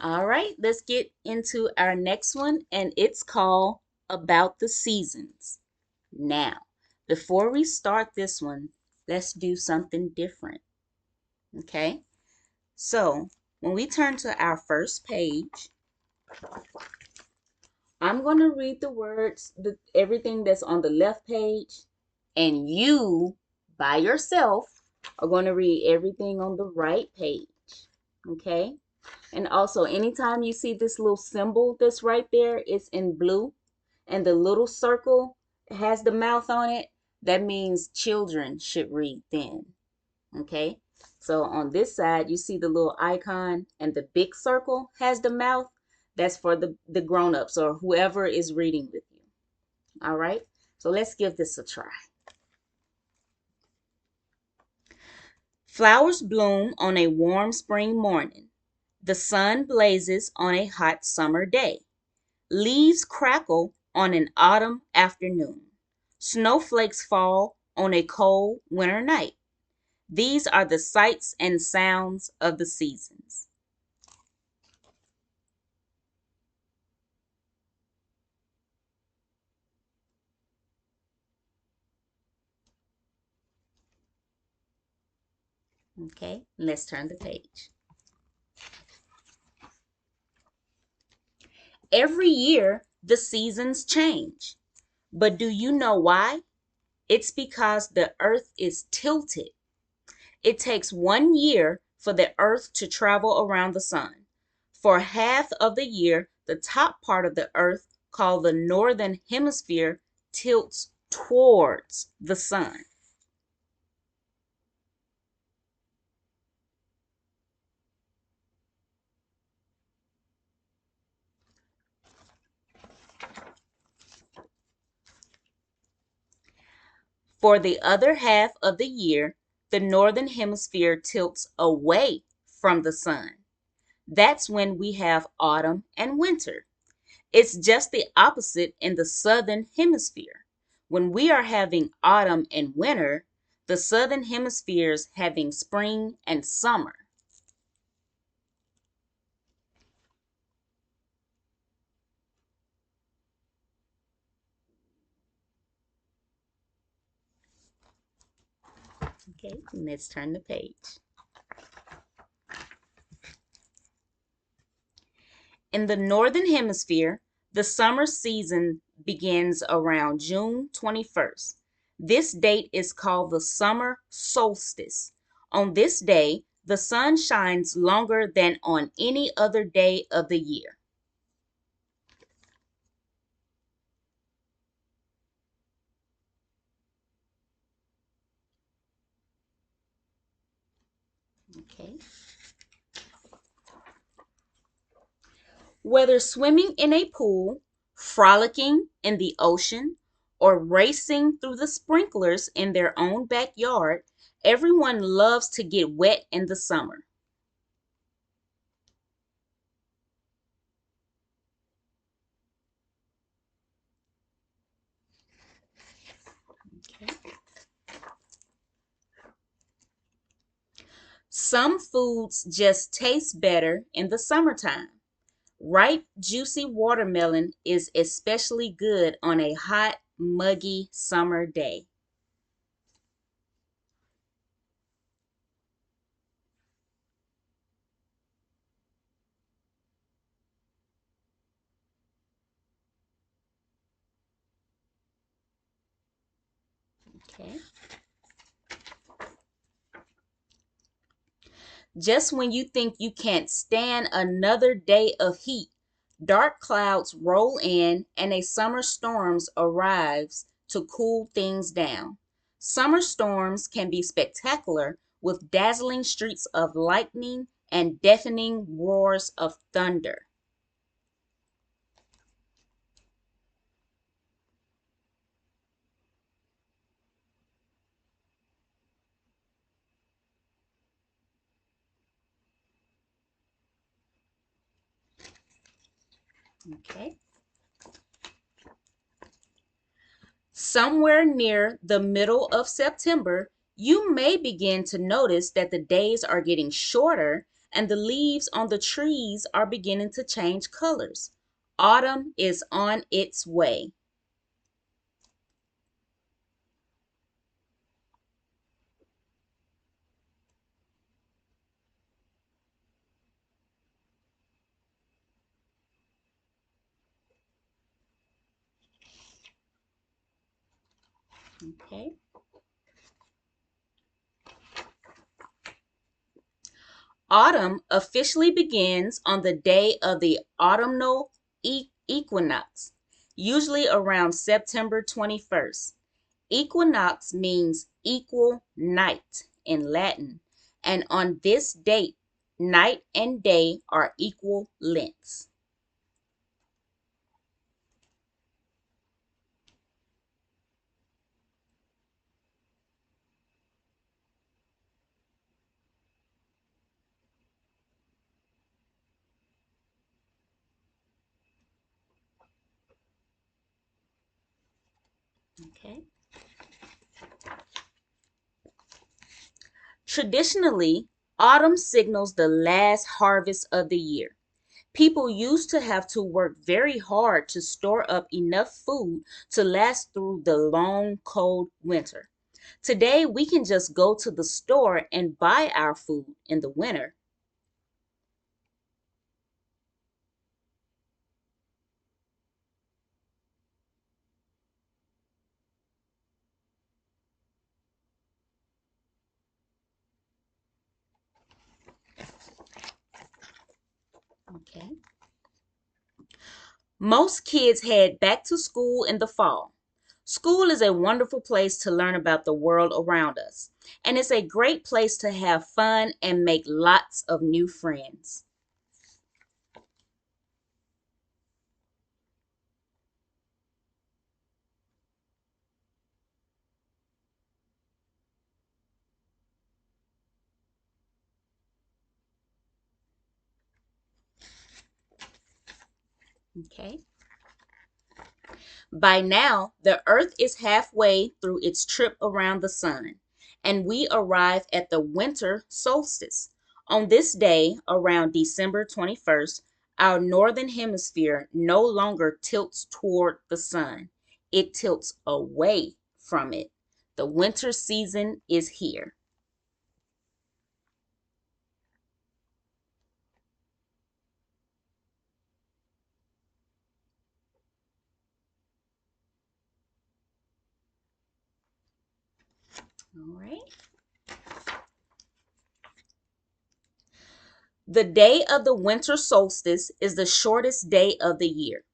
All right, let's get into our next one, and it's called About the Seasons. Now, before we start this one, let's do something different. Okay, so when we turn to our first page, I'm going to read the words, everything that's on the left page, and you, by yourself, are going to read everything on the right page. Okay? And also, anytime you see this little symbol that's right there, it's in blue, and the little circle has the mouth on it, that means children should read then. Okay? So on this side, you see the little icon, and the big circle has the mouth. That's for the grown-ups or whoever is reading with you. All right? So let's give this a try. Flowers bloom on a warm spring morning. The sun blazes on a hot summer day. Leaves crackle on an autumn afternoon. Snowflakes fall on a cold winter night. These are the sights and sounds of the seasons. Okay, let's turn the page. Every year, the seasons change. But do you know why? It's because the earth is tilted. It takes 1 year for the earth to travel around the sun. For half of the year, the top part of the earth, called the northern hemisphere, tilts towards the sun. For the other half of the year, the northern hemisphere tilts away from the sun. That's when we have autumn and winter. It's just the opposite in the southern hemisphere. When we are having autumn and winter, the southern hemisphere is having spring and summer. Okay, let's turn the page. In the northern hemisphere, the summer season begins around June 21st. This date is called the summer solstice. On this day, the sun shines longer than on any other day of the year. Okay. Whether swimming in a pool, frolicking in the ocean, or racing through the sprinklers in their own backyard, everyone loves to get wet in the summer. Okay. Some foods just taste better in the summertime. Ripe, juicy watermelon is especially good on a hot, muggy summer day. Okay. Just when you think you can't stand another day of heat, dark clouds roll in and a summer storm arrives to cool things down. Summer storms can be spectacular with dazzling streaks of lightning and deafening roars of thunder. Okay. Somewhere near the middle of September, you may begin to notice that the days are getting shorter and the leaves on the trees are beginning to change colors. Autumn is on its way. Okay. Autumn officially begins on the day of the autumnal equinox, usually around September 21st. Equinox means equal night in Latin, and on this date, night and day are equal lengths. Okay. Traditionally, autumn signals the last harvest of the year. People used to have to work very hard to store up enough food to last through the long, cold winter. Today, we can just go to the store and buy our food in the winter. Okay. Most kids head back to school in the fall. School is a wonderful place to learn about the world around us, and it's a great place to have fun and make lots of new friends. Okay. By now, the Earth is halfway through its trip around the sun, and we arrive at the winter solstice. On this day, around December 21st, our northern hemisphere no longer tilts toward the sun, it tilts away from it. The winter season is here. All right. The day of the winter solstice is the shortest day of the year.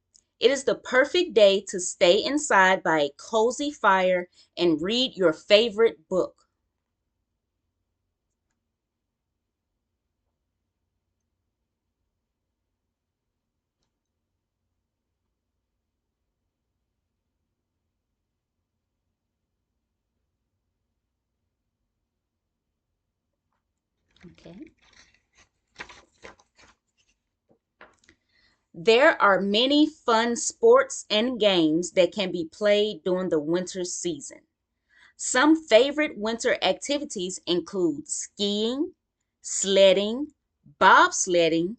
It is the perfect day to stay inside by a cozy fire and read your favorite book. Okay. There are many fun sports and games that can be played during the winter season. Some favorite winter activities include skiing, sledding, bobsledding,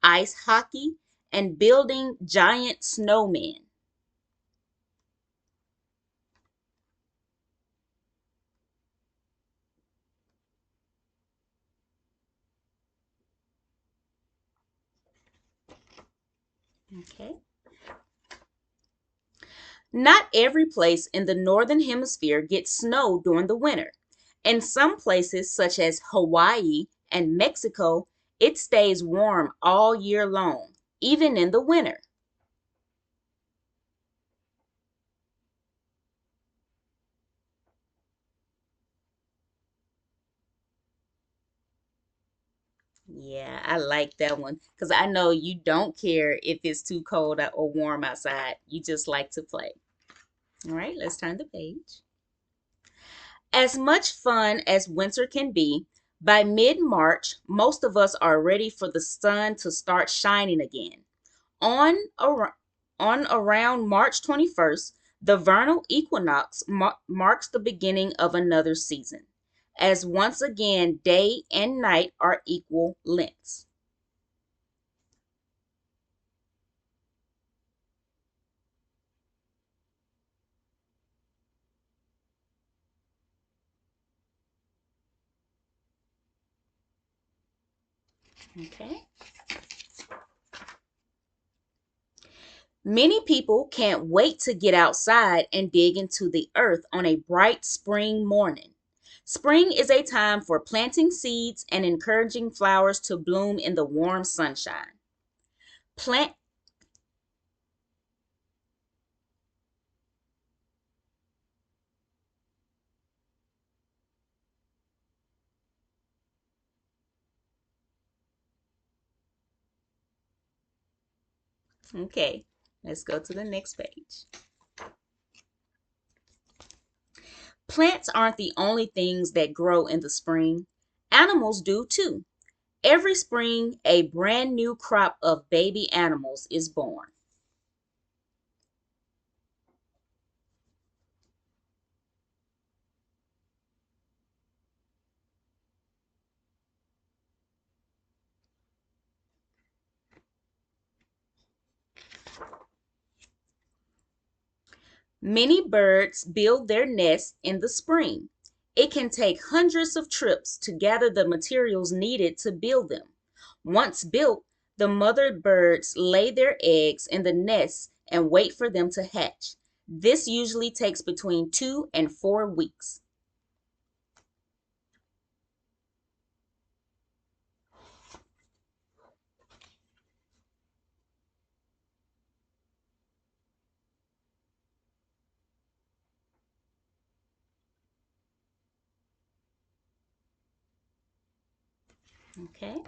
ice hockey, and building giant snowmen. Okay. Not every place in the northern hemisphere gets snow during the winter. In some places, such as Hawaii and Mexico, it stays warm all year long, even in the winter. Yeah, I like that one because I know you don't care if it's too cold or warm outside. You just like to play. All right, let's turn the page. As much fun as winter can be, by mid March, most of us are ready for the sun to start shining again. On, ar- on around March 21st, the vernal equinox marks the beginning of another season. as once again day and night are equal lengths. Okay. Many people can't wait to get outside and dig into the earth on a bright spring morning. Spring is a time for planting seeds and encouraging flowers to bloom in the warm sunshine. Plant Okay, let's go to the next page. Plants aren't the only things that grow in the spring. Animals do too. Every spring, a brand new crop of baby animals is born. Many birds build their nests in the spring. It can take hundreds of trips to gather the materials needed to build them. Once built, the mother birds lay their eggs in the nests and wait for them to hatch. This usually takes between 2 and 4 weeks. Okay.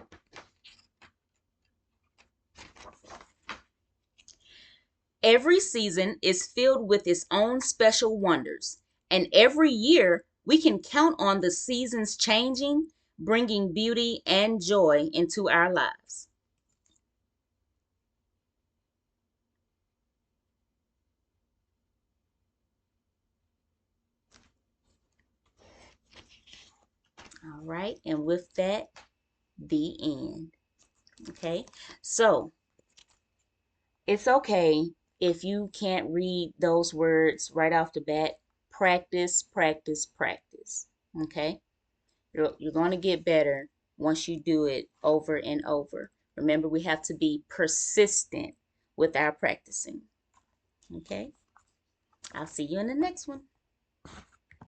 Every season is filled with its own special wonders, and every year we can count on the seasons changing, bringing beauty and joy into our lives. All right, and with that, the end. Okay, so it's okay if you can't read those words right off the bat. Practice, practice, practice. Okay, you're going to get better once you do it over and over. Remember, we have to be persistent with our practicing. Okay, I'll see you in the next one.